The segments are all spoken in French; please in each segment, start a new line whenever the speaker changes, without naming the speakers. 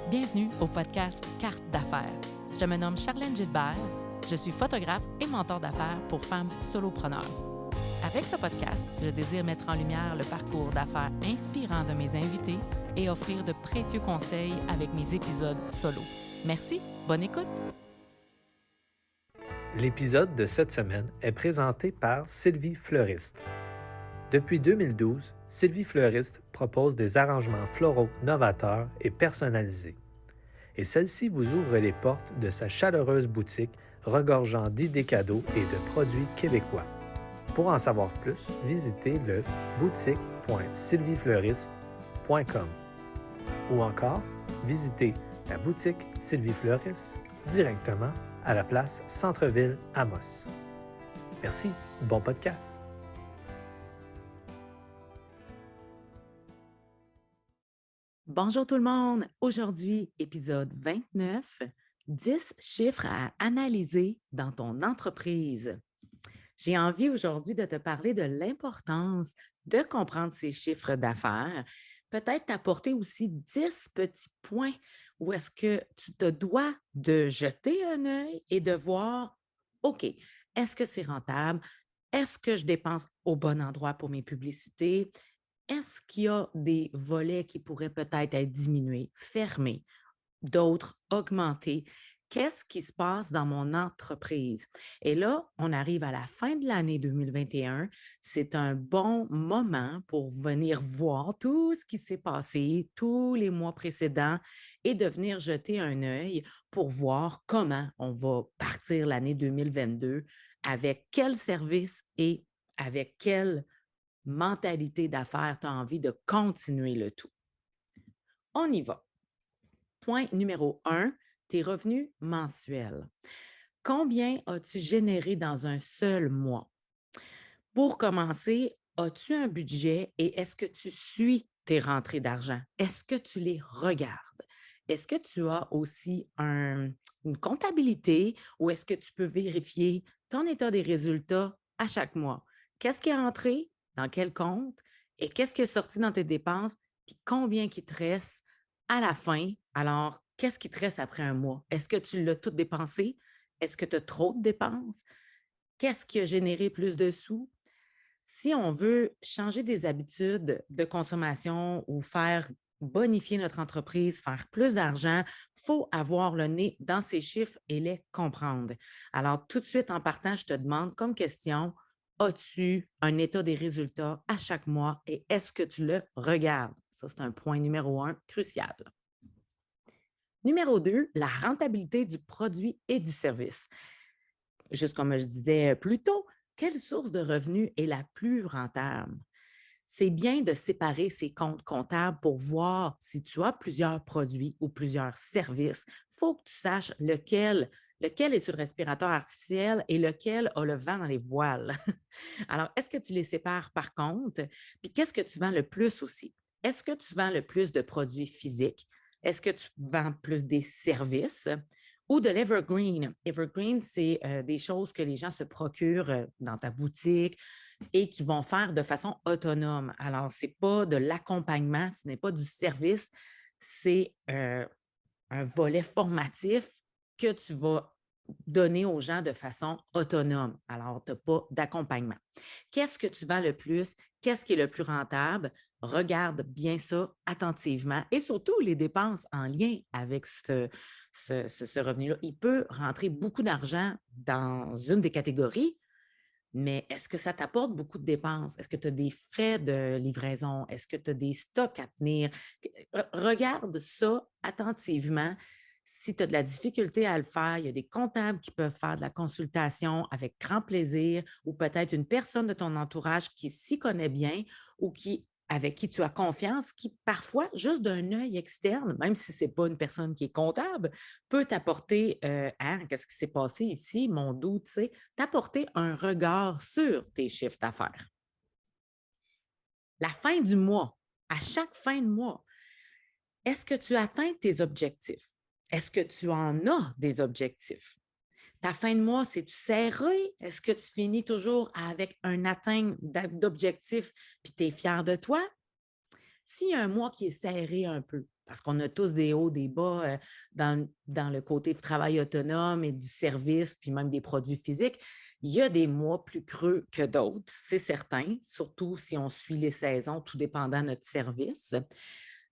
Bienvenue au podcast Carte d'affaires. Je me nomme Charlène Gilbert, je suis photographe et mentor d'affaires pour femmes solopreneurs. Avec ce podcast, je désire mettre en lumière le parcours d'affaires inspirant de mes invités et offrir de précieux conseils avec mes épisodes solo. Merci, bonne écoute!
L'épisode de cette semaine est présenté par Sylvie Fleuriste. Depuis 2012, Sylvie Fleuriste propose des arrangements floraux novateurs et personnalisés. Et celle-ci vous ouvre les portes de sa chaleureuse boutique regorgeant d'idées cadeaux et de produits québécois. Pour en savoir plus, visitez le boutique.sylviefleuriste.com ou encore visitez la boutique Sylvie Fleuriste directement à la place Centre-Ville Amos. Merci, bon podcast!
Bonjour tout le monde! Aujourd'hui, épisode 29, 10 chiffres à analyser dans ton entreprise. J'ai envie aujourd'hui de te parler de l'importance de comprendre ces chiffres d'affaires, peut-être t'apporter aussi 10 petits points où est-ce que tu te dois de jeter un œil et de voir, OK, est-ce que c'est rentable? Est-ce que je dépense au bon endroit pour mes publicités? Est-ce qu'il y a des volets qui pourraient peut-être être diminués, fermés, d'autres augmentés? Qu'est-ce qui se passe dans mon entreprise? Et là, on arrive à la fin de l'année 2021. C'est un bon moment pour venir voir tout ce qui s'est passé tous les mois précédents et de venir jeter un œil pour voir comment on va partir l'année 2022, avec quel service et avec quelle mentalité d'affaires tu as envie de continuer le tout. On y va. Point numéro 1, tes revenus mensuels. Combien as-tu généré dans un seul mois? Pour commencer, as-tu un budget et est-ce que tu suis tes rentrées d'argent? Est-ce que tu les regardes? Est-ce que tu as aussi une comptabilité ou est-ce que tu peux vérifier ton état des résultats à chaque mois? Qu'est-ce qui est entré? Dans quel compte? Et qu'est-ce qui est sorti dans tes dépenses? Puis combien qui te reste à la fin? Alors, qu'est-ce qui te reste après un mois? Est-ce que tu l'as tout dépensé? Est-ce que tu as trop de dépenses? Qu'est-ce qui a généré plus de sous? Si on veut changer des habitudes de consommation ou faire bonifier notre entreprise, faire plus d'argent, il faut avoir le nez dans ces chiffres et les comprendre. Alors, tout de suite en partant, je te demande comme question, as-tu un état des résultats à chaque mois et est-ce que tu le regardes? Ça, c'est un point numéro 1 crucial. Numéro 2, la rentabilité du produit et du service. Juste comme je disais plus tôt, quelle source de revenus est la plus rentable? C'est bien de séparer ces comptes comptables pour voir si tu as plusieurs produits ou plusieurs services. Il faut que tu saches lequel est sur le respirateur artificiel et lequel a le vent dans les voiles. Alors, est-ce que tu les sépares par compte? Puis qu'est-ce que tu vends le plus aussi? Est-ce que tu vends le plus de produits physiques? Est-ce que tu vends plus des services? Ou de l'Evergreen. Evergreen, c'est des choses que les gens se procurent dans ta boutique et qui vont faire de façon autonome. Alors, ce n'est pas de l'accompagnement, ce n'est pas du service, c'est un volet formatif que tu vas donner aux gens de façon autonome. Alors, tu n'as pas d'accompagnement. Qu'est-ce que tu vends le plus? Qu'est-ce qui est le plus rentable? Regarde bien ça attentivement et surtout les dépenses en lien avec ce revenu-là. Il peut rentrer beaucoup d'argent dans une des catégories, mais est-ce que ça t'apporte beaucoup de dépenses? Est-ce que tu as des frais de livraison? Est-ce que tu as des stocks à tenir? Regarde ça attentivement. Si tu as de la difficulté à le faire, il y a des comptables qui peuvent faire de la consultation avec grand plaisir ou peut-être une personne de ton entourage qui s'y connaît bien ou avec qui tu as confiance, qui parfois, juste d'un œil externe, même si ce n'est pas une personne qui est comptable, peut t'apporter hein, qu'est-ce qui s'est passé ici, mon doute, tu sais, t'apporter un regard sur tes chiffres d'affaires. La fin du mois, à chaque fin de mois, est-ce que tu atteins tes objectifs? Est-ce que tu en as des objectifs? Ta fin de mois, c'est-tu serré? Est-ce que tu finis toujours avec un atteint d'objectif puis tu es fier de toi? S'il y a un mois qui est serré un peu, parce qu'on a tous des hauts, des bas dans le côté travail autonome et du service, puis même des produits physiques. Il y a des mois plus creux que d'autres, c'est certain, surtout si on suit les saisons, tout dépendant de notre service.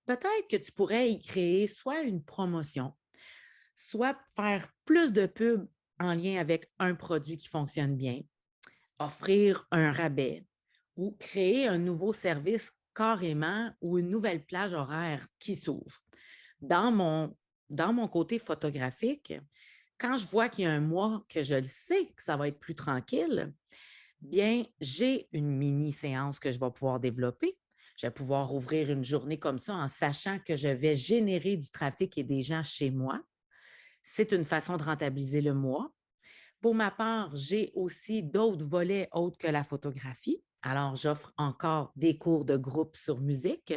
Peut-être que tu pourrais y créer soit une promotion, soit faire plus de pubs en lien avec un produit qui fonctionne bien, offrir un rabais ou créer un nouveau service carrément ou une nouvelle plage horaire qui s'ouvre. Dans mon, dans mon côté photographique, quand je vois qu'il y a un mois que je le sais que ça va être plus tranquille, bien, j'ai une mini séance que je vais pouvoir développer. Je vais pouvoir ouvrir une journée comme ça en sachant que je vais générer du trafic et des gens chez moi. C'est une façon de rentabiliser le mois. Pour ma part, j'ai aussi d'autres volets autres que la photographie. Alors, j'offre encore des cours de groupe sur musique.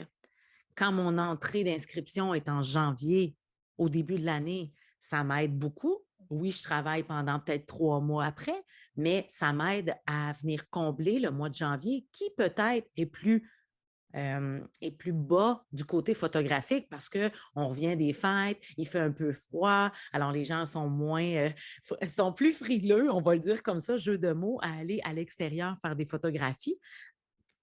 Quand mon entrée d'inscription est en janvier, au début de l'année, ça m'aide beaucoup. Oui, je travaille pendant peut-être 3 mois après, mais ça m'aide à venir combler le mois de janvier qui peut-être est plus bas du côté photographique parce qu'on revient des fêtes, il fait un peu froid, alors les gens sont sont plus frileux, on va le dire comme ça, jeu de mots, à aller à l'extérieur faire des photographies.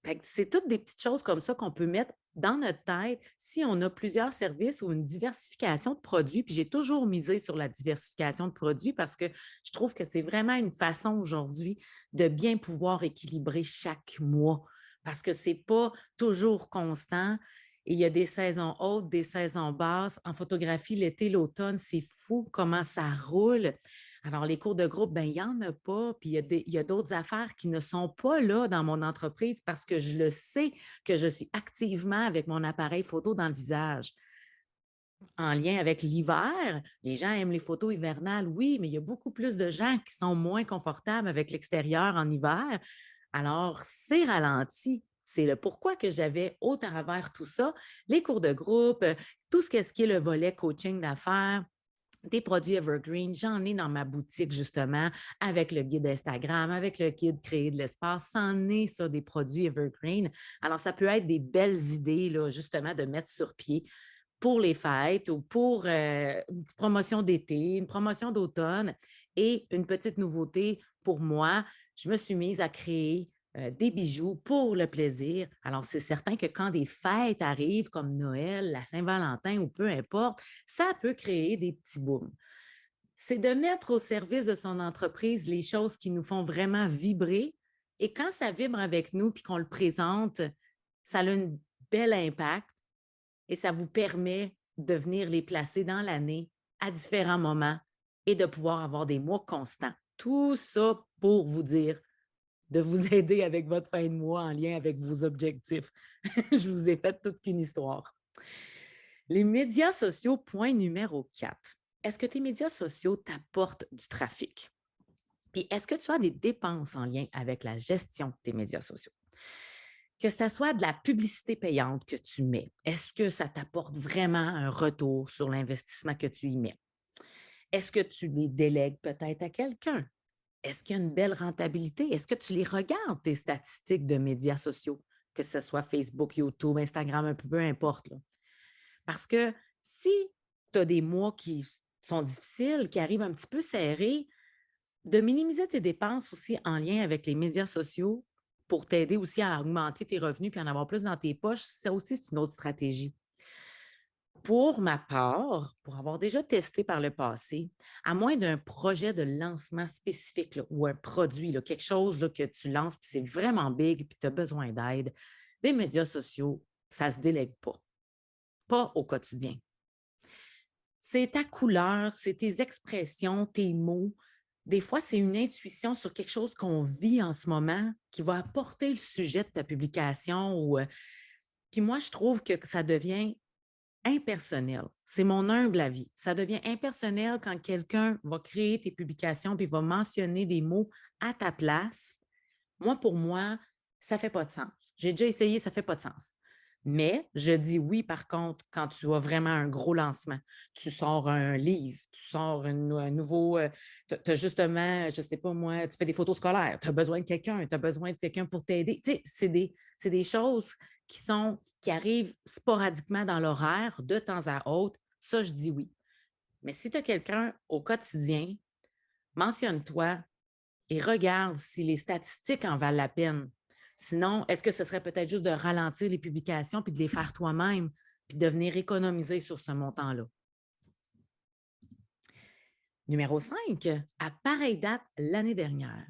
Fait que c'est toutes des petites choses comme ça qu'on peut mettre dans notre tête si on a plusieurs services ou une diversification de produits. Puis j'ai toujours misé sur la diversification de produits parce que je trouve que c'est vraiment une façon aujourd'hui de bien pouvoir équilibrer chaque mois parce que ce n'est pas toujours constant. Et il y a des saisons hautes, des saisons basses. En photographie, l'été, l'automne, c'est fou comment ça roule. Alors, les cours de groupe, ben, il n'y en a pas. Puis il y a d'autres affaires qui ne sont pas là dans mon entreprise parce que je le sais que je suis activement avec mon appareil photo dans le visage. En lien avec l'hiver, les gens aiment les photos hivernales, oui, mais il y a beaucoup plus de gens qui sont moins confortables avec l'extérieur en hiver. Alors, c'est ralenti. C'est le pourquoi que j'avais au travers tout ça, les cours de groupe, tout ce qui est le volet coaching d'affaires, des produits evergreen. J'en ai dans ma boutique, justement, avec le guide Instagram, avec le guide Créer de l'espace. C'en est ça, des produits evergreen. Alors, ça peut être des belles idées, là, justement, de mettre sur pied pour les fêtes ou pour une promotion d'été, une promotion d'automne. Et une petite nouveauté pour moi, je me suis mise à créer des bijoux pour le plaisir. Alors, c'est certain que quand des fêtes arrivent comme Noël, la Saint-Valentin ou peu importe, ça peut créer des petits booms. C'est de mettre au service de son entreprise les choses qui nous font vraiment vibrer. Et quand ça vibre avec nous puis qu'on le présente, ça a un bel impact et ça vous permet de venir les placer dans l'année à différents moments et de pouvoir avoir des mois constants. Tout ça pour vous dire de vous aider avec votre fin de mois en lien avec vos objectifs. Je vous ai fait toute une histoire. Les médias sociaux, point numéro 4. Est-ce que tes médias sociaux t'apportent du trafic? Puis est-ce que tu as des dépenses en lien avec la gestion de tes médias sociaux? Que ça soit de la publicité payante que tu mets, est-ce que ça t'apporte vraiment un retour sur l'investissement que tu y mets? Est-ce que tu les délègues peut-être à quelqu'un? Est-ce qu'il y a une belle rentabilité? Est-ce que tu les regardes, tes statistiques de médias sociaux, que ce soit Facebook, YouTube, Instagram, un peu importe, là? Parce que si tu as des mois qui sont difficiles, qui arrivent un petit peu serrés, de minimiser tes dépenses aussi en lien avec les médias sociaux pour t'aider aussi à augmenter tes revenus puis en avoir plus dans tes poches, ça aussi, c'est une autre stratégie. Pour ma part, pour avoir déjà testé par le passé, à moins d'un projet de lancement spécifique là, ou un produit, là, quelque chose là, que tu lances, puis c'est vraiment big, puis tu as besoin d'aide, les médias sociaux, ça ne se délègue pas au quotidien. C'est ta couleur, c'est tes expressions, tes mots. Des fois, c'est une intuition sur quelque chose qu'on vit en ce moment qui va apporter le sujet de ta publication. Puis moi, je trouve que ça devient impersonnel. C'est mon humble avis. Ça devient impersonnel quand quelqu'un va créer tes publications puis va mentionner des mots à ta place. Moi, pour moi, ça ne fait pas de sens. J'ai déjà essayé, ça ne fait pas de sens. Mais je dis oui, par contre, quand tu as vraiment un gros lancement. Tu sors un livre, tu sors un nouveau, tu as justement, je ne sais pas moi, tu fais des photos scolaires, tu as besoin de quelqu'un, tu as besoin de quelqu'un pour t'aider. Tu sais, c'est des choses qui arrivent sporadiquement dans l'horaire, de temps à autre, ça, je dis oui. Mais si tu as quelqu'un au quotidien, mentionne-toi et regarde si les statistiques en valent la peine. Sinon, est-ce que ce serait peut-être juste de ralentir les publications puis de les faire toi-même puis de venir économiser sur ce montant-là? Numéro 5, à pareille date l'année dernière.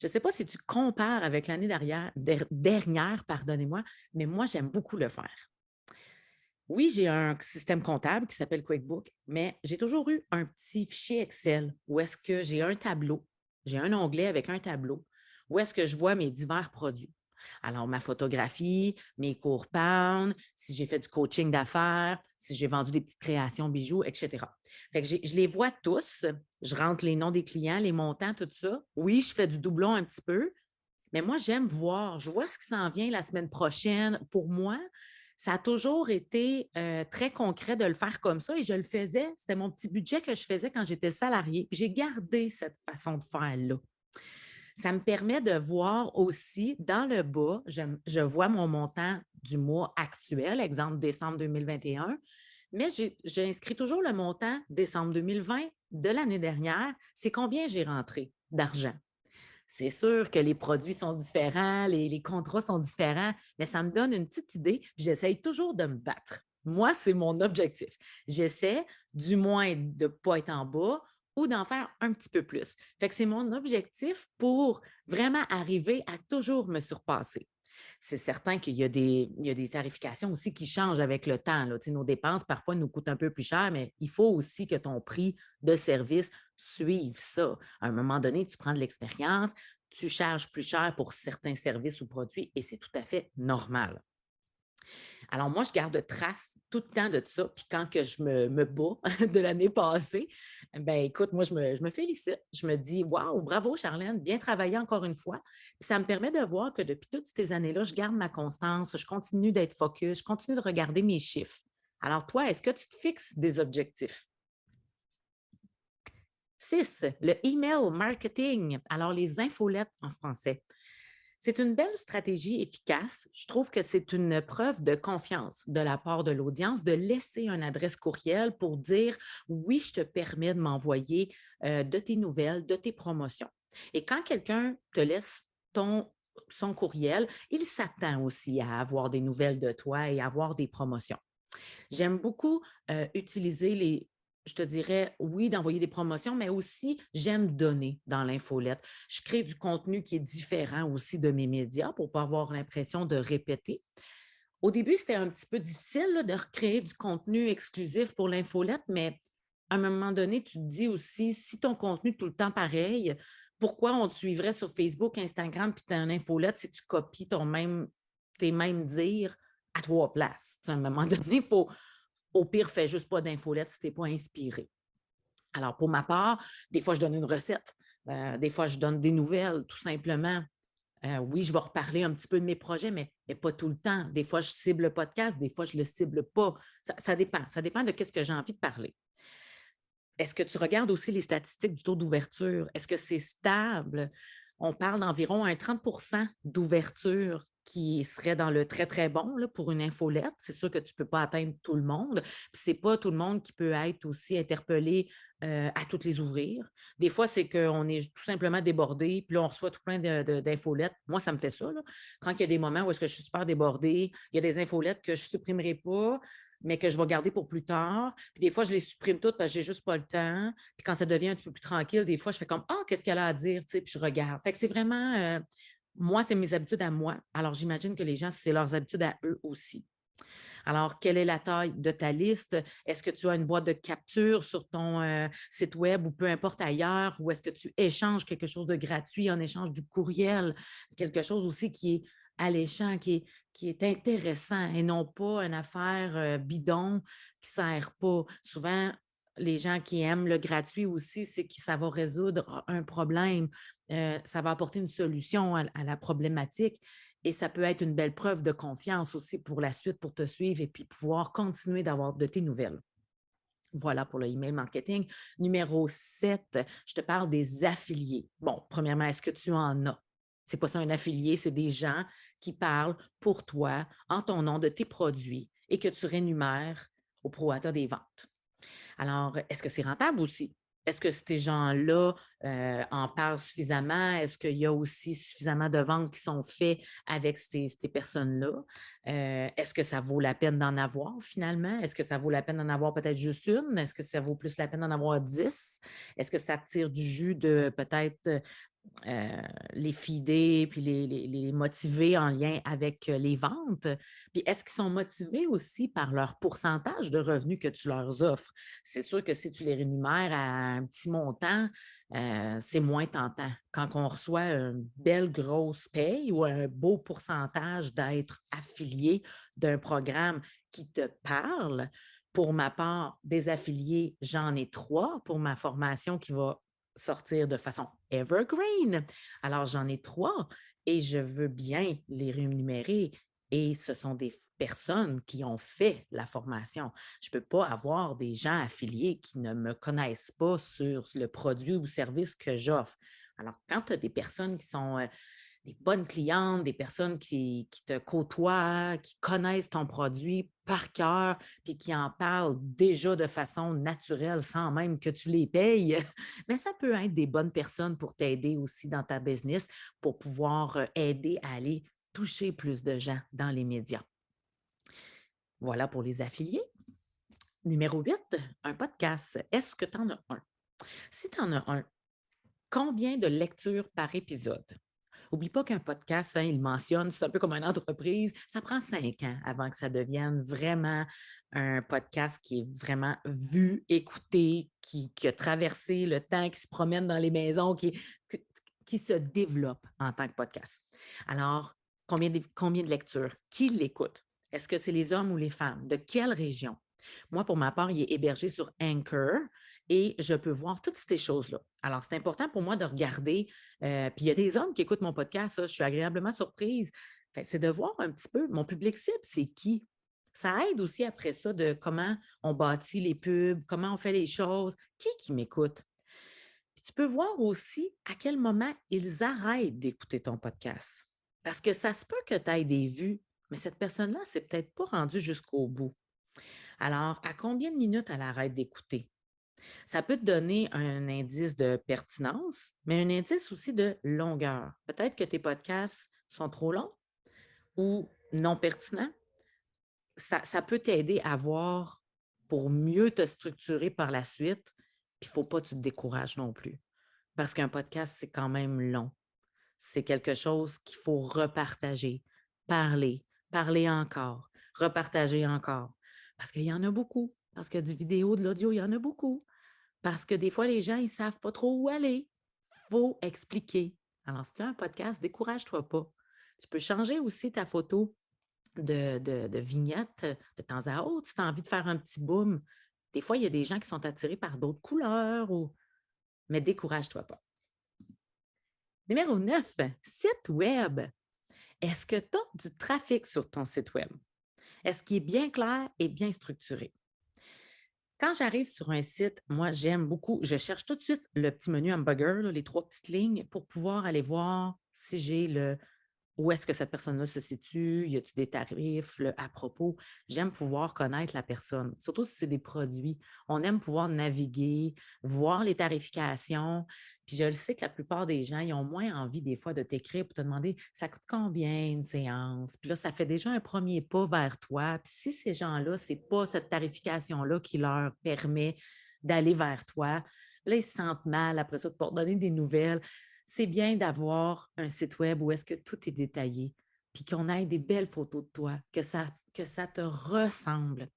Je ne sais pas si tu compares avec l'année dernière, pardonnez-moi, mais moi, j'aime beaucoup le faire. Oui, j'ai un système comptable qui s'appelle QuickBook, mais j'ai toujours eu un petit fichier Excel où est-ce que j'ai un tableau, j'ai un onglet avec un tableau où est-ce que je vois mes divers produits. Alors, ma photographie, mes cours Pound, si j'ai fait du coaching d'affaires, si j'ai vendu des petites créations bijoux, etc. Fait que je les vois tous, je rentre les noms des clients, les montants, tout ça. Oui, je fais du doublon un petit peu, mais moi, j'aime voir, je vois ce qui s'en vient la semaine prochaine. Pour moi, ça a toujours été très concret de le faire comme ça et je le faisais. C'était mon petit budget que je faisais quand j'étais salariée. Puis j'ai gardé cette façon de faire-là. Ça me permet de voir aussi dans le bas, je vois mon montant du mois actuel, exemple décembre 2021, mais j'inscris toujours le montant décembre 2020 de l'année dernière. C'est combien j'ai rentré d'argent. C'est sûr que les produits sont différents, les contrats sont différents, mais ça me donne une petite idée. J'essaye toujours de me battre. Moi, c'est mon objectif. J'essaie du moins de ne pas être en bas ou d'en faire un petit peu plus. Fait que c'est mon objectif pour vraiment arriver à toujours me surpasser. C'est certain qu'il y a des tarifications aussi qui changent avec le temps, là. Tu sais, nos dépenses, parfois, nous coûtent un peu plus cher, mais il faut aussi que ton prix de service suive ça. À un moment donné, tu prends de l'expérience, tu charges plus cher pour certains services ou produits et c'est tout à fait normal. Alors, moi, je garde trace tout le temps de ça. Puis quand que je me bats de l'année passée, ben écoute, moi, je me félicite. Je me dis, waouh, bravo, Charlène, bien travaillé encore une fois. Puis ça me permet de voir que depuis toutes ces années-là, je garde ma constance, je continue d'être focus, je continue de regarder mes chiffres. Alors, toi, est-ce que tu te fixes des objectifs? 6, le email marketing. Alors, les infolettes en français. C'est une belle stratégie efficace. Je trouve que c'est une preuve de confiance de la part de l'audience de laisser une adresse courriel pour dire oui, je te permets de m'envoyer de tes nouvelles, de tes promotions. Et quand quelqu'un te laisse son courriel, il s'attend aussi à avoir des nouvelles de toi et à avoir des promotions. J'aime beaucoup utiliser je te dirais, oui, d'envoyer des promotions, mais aussi j'aime donner dans l'infolette. Je crée du contenu qui est différent aussi de mes médias pour ne pas avoir l'impression de répéter. Au début, c'était un petit peu difficile là, de recréer du contenu exclusif pour l'infolette, mais à un moment donné, tu te dis aussi, si ton contenu est tout le temps pareil, pourquoi on te suivrait sur Facebook, Instagram, puis tu as une infolette si tu copies tes mêmes dires à 3 places? Tu sais, à un moment donné, il faut, au pire, fais juste pas d'infolette si tu n'es pas inspiré. Alors, pour ma part, des fois, je donne une recette. Des fois, je donne des nouvelles, tout simplement. Oui, je vais reparler un petit peu de mes projets, mais pas tout le temps. Des fois, je cible le podcast, des fois, je ne le cible pas. Ça dépend. Ça dépend de ce que j'ai envie de parler. Est-ce que tu regardes aussi les statistiques du taux d'ouverture? Est-ce que c'est stable? On parle d'environ un 30 d'ouverture qui serait dans le très, très bon là, pour une infolette. C'est sûr que tu ne peux pas atteindre tout le monde. Ce n'est pas tout le monde qui peut être aussi interpellé à toutes les ouvrir. Des fois, c'est qu'on est tout simplement débordé, puis là, on reçoit tout plein d'infolettes. Moi, ça me fait ça. Là. Quand il y a des moments où est-ce que je suis super débordée, il y a des infolettes que je ne supprimerai pas, mais que je vais garder pour plus tard. Puis des fois, je les supprime toutes parce que j'ai juste pas le temps. Puis quand ça devient un petit peu plus tranquille, des fois, je fais comme Ah, qu'est-ce qu'elle a à dire? Tu sais, puis je regarde. Fait que c'est vraiment moi, c'est mes habitudes à moi. Alors, j'imagine que les gens, c'est leurs habitudes à eux aussi. Alors, quelle est la taille de ta liste? Est-ce que tu as une boîte de capture sur ton site web ou peu importe ailleurs? Ou est-ce que tu échanges quelque chose de gratuit en échange du courriel? Quelque chose aussi qui est alléchant, qui est intéressant et non pas une affaire bidon qui ne sert pas. Souvent, les gens qui aiment le gratuit aussi, c'est que ça va résoudre un problème, ça va apporter une solution à la problématique. Et ça peut être une belle preuve de confiance aussi pour la suite, pour te suivre et puis pouvoir continuer d'avoir de tes nouvelles. Voilà pour le email marketing. Numéro 7, je te parle des affiliés. Bon, premièrement, est-ce que tu en as? C'est pas ça un affilié, c'est des gens qui parlent pour toi, en ton nom, de tes produits et que tu rémunères au prorata des ventes. Alors, est-ce que c'est rentable aussi? Est-ce que ces gens-là en parlent suffisamment? Est-ce qu'il y a aussi suffisamment de ventes qui sont faites avec ces personnes-là? Est-ce que ça vaut la peine d'en avoir finalement? Est-ce que ça vaut la peine d'en avoir peut-être juste une? Est-ce que ça vaut plus la peine d'en avoir 10? Est-ce que ça tire du jus de peut-être les fider puis les motiver en lien avec les ventes? Puis est-ce qu'ils sont motivés aussi par leur pourcentage de revenus que tu leur offres? C'est sûr que si tu les rémunères à un petit montant, c'est moins tentant. Quand on reçoit une belle grosse paye ou un beau pourcentage d'être affilié d'un programme qui te parle, pour ma part, des affiliés, j'en ai 3 pour ma formation qui va sortir de façon evergreen. Alors, j'en ai 3 et je veux bien les rémunérer et ce sont des personnes qui ont fait la formation. Je ne peux pas avoir des gens affiliés qui ne me connaissent pas sur le produit ou service que j'offre. Alors, quand tu as des personnes qui sont des bonnes clientes, des personnes qui te côtoient, qui connaissent ton produit par cœur, puis qui en parlent déjà de façon naturelle sans même que tu les payes, mais ça peut être des bonnes personnes pour t'aider aussi dans ta business, pour pouvoir aider à aller toucher plus de gens dans les médias. Voilà pour les affiliés. Numéro 8, un podcast. Est-ce que tu en as un? Si tu en as un, combien de lectures par épisode? Oublie pas qu'un podcast, hein, il mentionne, c'est un peu comme une entreprise, ça prend 5 ans avant que ça devienne vraiment un podcast qui est vraiment vu, écouté, qui a traversé le temps, qui se promène dans les maisons, qui se développe en tant que podcast. Alors, combien de lectures? Qui l'écoute? Est-ce que c'est les hommes ou les femmes? De quelle région? Moi, pour ma part, il est hébergé sur Anchor et je peux voir toutes ces choses-là. Alors, c'est important pour moi de regarder. Puis il y a des hommes qui écoutent mon podcast, ça, je suis agréablement surprise. Fait c'est de voir un petit peu mon public cible, c'est qui? Ça aide aussi après ça de comment on bâtit les pubs, comment on fait les choses, qui m'écoute. Puis tu peux voir aussi à quel moment ils arrêtent d'écouter ton podcast. Parce que ça se peut que tu aies des vues, mais cette personne-là, c'est peut-être pas rendue jusqu'au bout. Alors, à combien de minutes elle arrête d'écouter? Ça peut te donner un indice de pertinence, mais un indice aussi de longueur. Peut-être que tes podcasts sont trop longs ou non pertinents. Ça peut t'aider à voir pour mieux te structurer par la suite. Puis il ne faut pas que tu te décourages non plus. Parce qu'un podcast, c'est quand même long. C'est quelque chose qu'il faut repartager, parler, parler encore, repartager encore. Parce qu'il y en a beaucoup. Parce que du vidéo, de l'audio, il y en a beaucoup. Parce que des fois, les gens, ils ne savent pas trop où aller. Il faut expliquer. Alors, si tu as un podcast, décourage-toi pas. Tu peux changer aussi ta photo de vignette de temps à autre si tu as envie de faire un petit boom. Des fois, il y a des gens qui sont attirés par d'autres couleurs, mais décourage-toi pas. Numéro 9, site web. Est-ce que tu as du trafic sur ton site web? Est-ce qu'il est bien clair et bien structuré? Quand j'arrive sur un site, moi, j'aime beaucoup, je cherche tout de suite le petit menu hamburger, là, les 3 petites lignes, pour pouvoir aller voir si j'ai où est-ce que cette personne-là se situe, y a-t-il des tarifs à propos. J'aime pouvoir connaître la personne, surtout si c'est des produits. On aime pouvoir naviguer, voir les tarifications. Puis je le sais que la plupart des gens, ils ont moins envie des fois de t'écrire pour te demander ça coûte combien une séance. Puis là, ça fait déjà un premier pas vers toi. Puis si ces gens-là, ce n'est pas cette tarification-là qui leur permet d'aller vers toi, là, ils se sentent mal après ça de te donner des nouvelles. C'est bien d'avoir un site web où est-ce que tout est détaillé, puis qu'on ait des belles photos de toi, que ça te ressemble.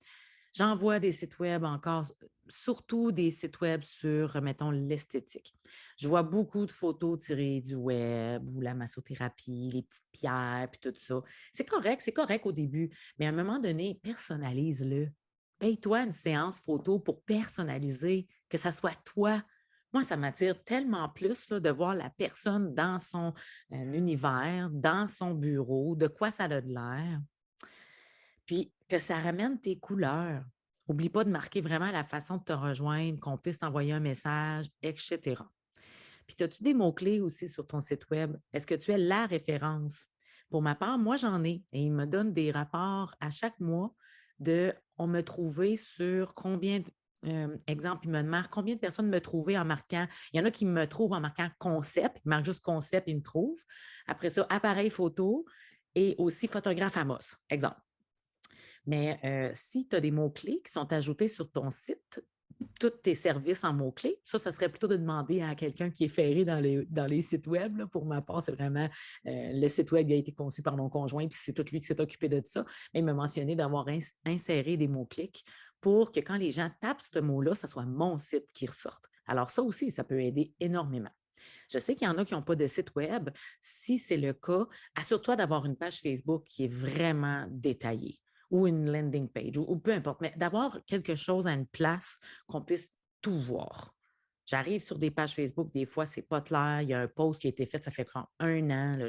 J'envoie des sites web encore, surtout des sites web sur, mettons, l'esthétique. Je vois beaucoup de photos tirées du web ou la massothérapie, les petites pierres, puis tout ça. C'est correct au début, mais à un moment donné, personnalise-le. Paye-toi une séance photo pour personnaliser, que ça soit toi. Moi, ça m'attire tellement plus là, de voir la personne dans son univers, dans son bureau, de quoi ça a de l'air. Puis que ça ramène tes couleurs. Oublie pas de marquer vraiment la façon de te rejoindre, qu'on puisse t'envoyer un message, etc. Puis, as-tu des mots-clés aussi sur ton site web? Est-ce que tu es la référence? Pour ma part, moi, j'en ai et ils me donnent des rapports à chaque mois de on me trouvait sur combien, exemple, ils me marquent combien de personnes me trouvaient en marquant. Il y en a qui me trouvent en marquant concept, ils marquent juste concept, ils me trouvent. Après ça, appareil photo et aussi photographe Amos, exemple. Mais si tu as des mots-clés qui sont ajoutés sur ton site, tous tes services en mots-clés, ça serait plutôt de demander à quelqu'un qui est ferré dans les sites web. Là. Pour ma part, c'est vraiment le site web qui a été conçu par mon conjoint, puis c'est tout lui qui s'est occupé de ça. Mais il m'a mentionné d'avoir inséré des mots-clics pour que quand les gens tapent ce mot-là, ce soit mon site qui ressorte. Alors ça aussi, ça peut aider énormément. Je sais qu'il y en a qui n'ont pas de site web. Si c'est le cas, assure-toi d'avoir une page Facebook qui est vraiment détaillée ou une landing page ou peu importe, mais d'avoir quelque chose à une place qu'on puisse tout voir. J'arrive sur des pages Facebook, des fois, c'est pas clair. Il y a un post qui a été fait, ça fait prendre 1 an. Les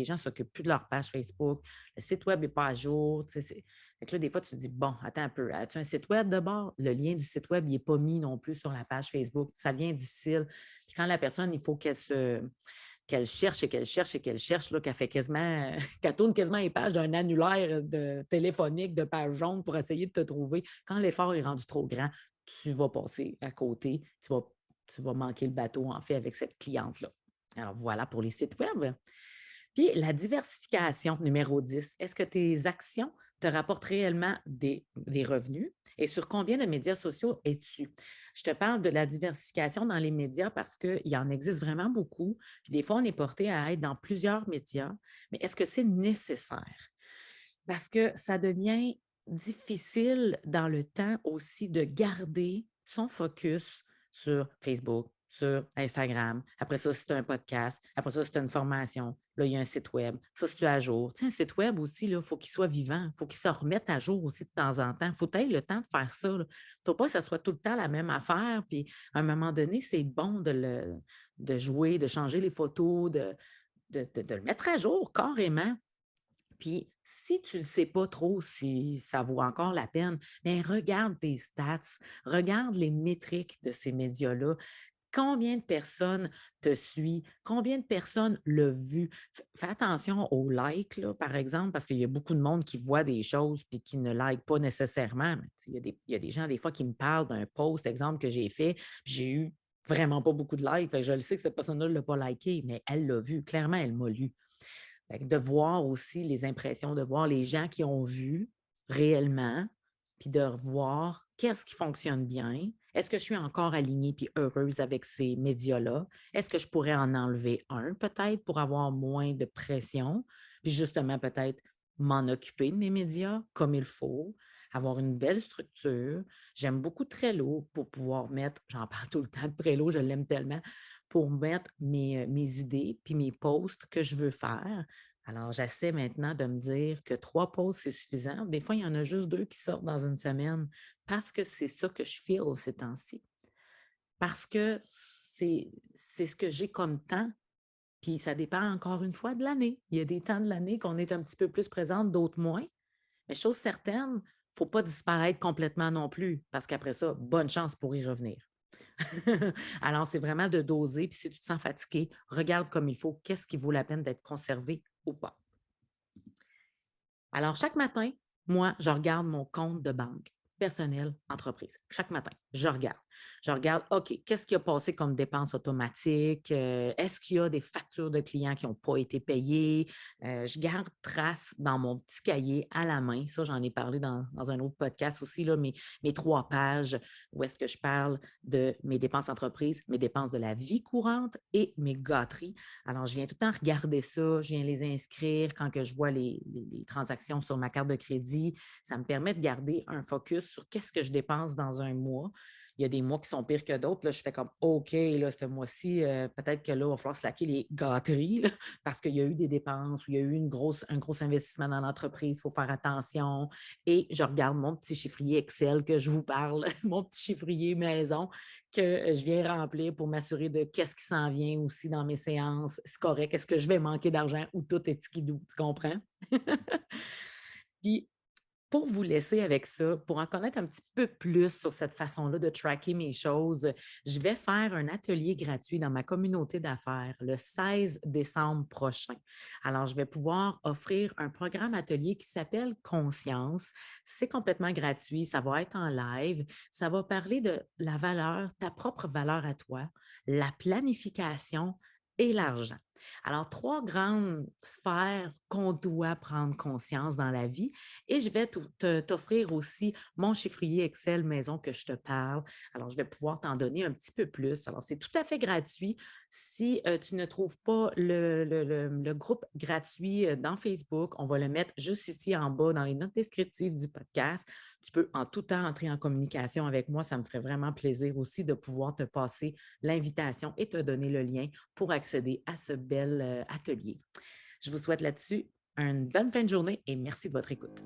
gens ne s'occupent plus de leur page Facebook. Le site web n'est pas à jour. Fait que là, des fois, tu te dis, bon, attends un peu, as-tu un site web d'abord? Le lien du site web, il n'est pas mis non plus sur la page Facebook. Ça devient difficile. Puis quand la personne, il faut qu'elle cherche et qu'elle cherche et qu'elle cherche, là, qu'elle fait quasiment, qu'elle tourne quasiment les pages d'un annulaire téléphonique de page jaune pour essayer de te trouver. Quand l'effort est rendu trop grand, tu vas passer à côté, tu vas manquer le bateau, en fait, avec cette cliente-là. Alors, voilà pour les sites web. Puis, la diversification, numéro 10. Est-ce que tes actions te rapportent réellement des revenus? Et sur combien de médias sociaux es-tu? Je te parle de la diversification dans les médias parce qu'il en existe vraiment beaucoup. Puis des fois, on est porté à être dans plusieurs médias. Mais est-ce que c'est nécessaire? Parce que ça devient difficile dans le temps aussi de garder son focus sur Facebook, sur Instagram. Après ça, c'est un podcast. Après ça, c'est une formation. Là, il y a un site web. Ça, c'est à jour. Tu sais, un site web aussi, il faut qu'il soit vivant. Il faut qu'il se remette à jour aussi de temps en temps. Il faut avoir le temps de faire ça. Il ne faut pas que ça soit tout le temps la même affaire. Puis, à un moment donné, c'est bon de jouer, de changer les photos, de le mettre à jour carrément. Puis, si tu ne sais pas trop si ça vaut encore la peine, bien, regarde tes stats, regarde les métriques de ces médias-là. Combien de personnes te suivent? Combien de personnes l'ont vu? Fais attention aux likes, là, par exemple, parce qu'il y a beaucoup de monde qui voit des choses puis qui ne like pas nécessairement. Mais, tu sais, il y a des gens, des fois, qui me parlent d'un post, exemple, que j'ai fait. J'ai eu vraiment pas beaucoup de likes. Fait que je le sais que cette personne-là ne l'a pas liké, mais elle l'a vu. Clairement, elle m'a lu. Fait que de voir aussi les impressions, de voir les gens qui ont vu réellement, puis de revoir qu'est-ce qui fonctionne bien. Est-ce que je suis encore alignée puis heureuse avec ces médias-là? Est-ce que je pourrais en enlever un peut-être pour avoir moins de pression? Puis justement, peut-être m'en occuper de mes médias comme il faut, avoir une belle structure. J'aime beaucoup Trello pour pouvoir mettre, j'en parle tout le temps de Trello, je l'aime tellement, pour mettre mes idées puis mes posts que je veux faire. Alors, j'essaie maintenant de me dire que 3 posts, c'est suffisant. Des fois, il y en a juste 2 qui sortent dans une semaine parce que c'est ça que je file ces temps-ci. Parce que c'est ce que j'ai comme temps. Puis ça dépend encore une fois de l'année. Il y a des temps de l'année qu'on est un petit peu plus présente, d'autres moins. Mais chose certaine, il ne faut pas disparaître complètement non plus, parce qu'après ça, bonne chance pour y revenir. Alors, c'est vraiment de doser. Puis si tu te sens fatigué, regarde comme il faut, qu'est-ce qui vaut la peine d'être conservé ou pas. Alors, chaque matin, moi, je regarde mon compte de banque personnel, entreprise. Chaque matin, je regarde. Je regarde, OK, qu'est-ce qui a passé comme dépenses automatiques? Est-ce qu'il y a des factures de clients qui n'ont pas été payées? Je garde trace dans mon petit cahier à la main. Ça, j'en ai parlé dans un autre podcast aussi, là, mes 3 pages où est-ce que je parle de mes dépenses entreprises, mes dépenses de la vie courante et mes gâteries. Alors, je viens tout le temps regarder ça, je viens les inscrire quand que je vois les transactions sur ma carte de crédit. Ça me permet de garder un focus sur qu'est-ce que je dépense dans un mois. Il y a des mois qui sont pires que d'autres. Là, je fais comme OK, là, ce mois-ci, peut-être que là, il va falloir slacker les gâteries là, parce qu'il y a eu des dépenses ou il y a eu un gros investissement dans l'entreprise. Il faut faire attention. Et je regarde mon petit chiffrier Excel que je vous parle, mon petit chiffrier maison que je viens remplir pour m'assurer de qu'est-ce qui s'en vient aussi dans mes séances. C'est correct. Est-ce que je vais manquer d'argent ou tout est skidou? Tu comprends? Puis, pour vous laisser avec ça, pour en connaître un petit peu plus sur cette façon-là de tracker mes choses, je vais faire un atelier gratuit dans ma communauté d'affaires le 16 décembre prochain. Alors, je vais pouvoir offrir un programme atelier qui s'appelle Conscience. C'est complètement gratuit, ça va être en live, ça va parler de la valeur, ta propre valeur à toi, la planification et l'argent. Alors, trois grandes sphères qu'on doit prendre conscience dans la vie et je vais t'offrir aussi mon chiffrier Excel maison que je te parle. Alors, je vais pouvoir t'en donner un petit peu plus. Alors, c'est tout à fait gratuit. Si tu ne trouves pas le groupe gratuit dans Facebook, on va le mettre juste ici en bas dans les notes descriptives du podcast. Tu peux en tout temps entrer en communication avec moi. Ça me ferait vraiment plaisir aussi de pouvoir te passer l'invitation et te donner le lien pour accéder à ce bel atelier. Je vous souhaite là-dessus une bonne fin de journée et merci de votre écoute.